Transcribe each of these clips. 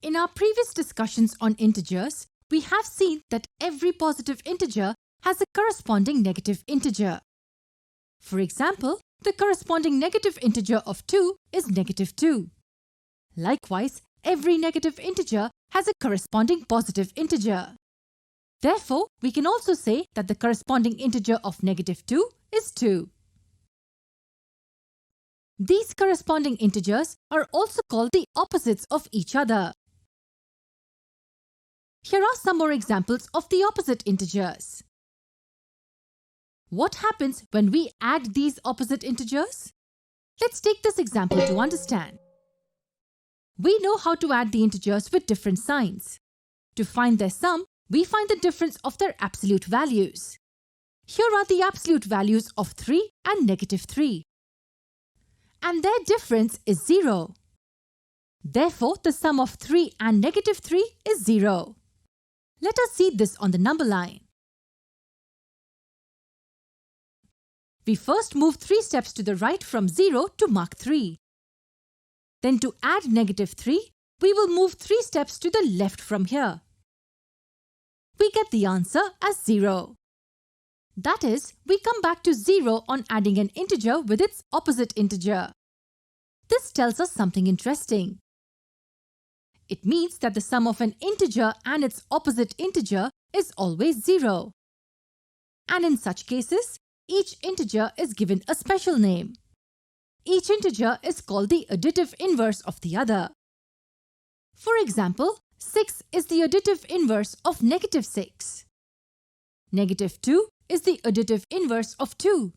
In our previous discussions on integers, we have seen that every positive integer has a corresponding negative integer. For example, the corresponding negative integer of 2 is negative 2. Likewise, every negative integer has a corresponding positive integer. Therefore, we can also say that the corresponding integer of negative 2 is 2. These corresponding integers are also called the opposites of each other. Here are some more examples of the opposite integers. What happens when we add these opposite integers? Let's take this example to understand. We know how to add the integers with different signs. To find their sum, we find the difference of their absolute values. Here are the absolute values of 3 and negative 3. And their difference is 0. Therefore, the sum of 3 and negative 3 is 0. Let us see this on the number line. We first move 3 steps to the right from 0 to mark 3. Then to add negative 3, we will move 3 steps to the left from here. We get the answer as 0. That is, we come back to 0 on adding an integer with its opposite integer. This tells us something interesting. It means that the sum of an integer and its opposite integer is always 0. And in such cases, each integer is given a special name. Each integer is called the additive inverse of the other. For example, 6 is the additive inverse of negative 6. Negative 2 is the additive inverse of 2.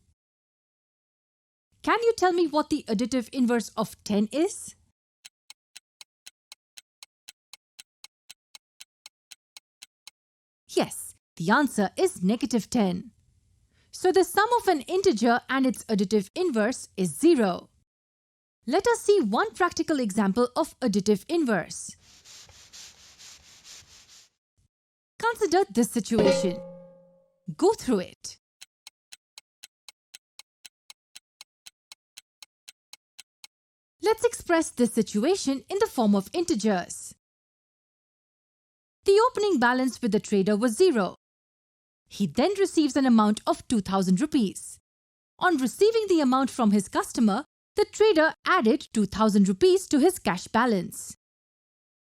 Can you tell me what the additive inverse of 10 is? Yes, the answer is negative 10. So the sum of an integer and its additive inverse is 0. Let us see one practical example of additive inverse. Consider this situation. Go through it. Let's express this situation in the form of integers. The opening balance with the trader was 0. He then receives an amount of 2,000 rupees. On receiving the amount from his customer, the trader added 2,000 rupees to his cash balance.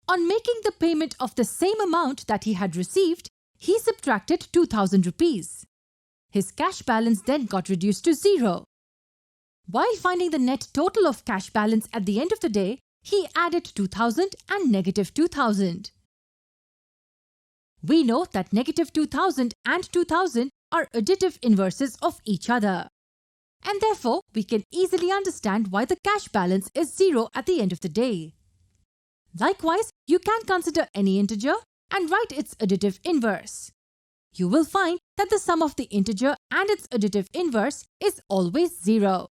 On making the payment of the same amount that he had received, he subtracted 2,000 rupees. His cash balance then got reduced to 0. While finding the net total of cash balance at the end of the day, he added 2,000 and negative 2,000. We know that negative 2,000 and 2,000 are additive inverses of each other. And therefore, we can easily understand why the cash balance is 0 at the end of the day. Likewise, you can consider any integer and write its additive inverse. You will find that the sum of the integer and its additive inverse is always 0.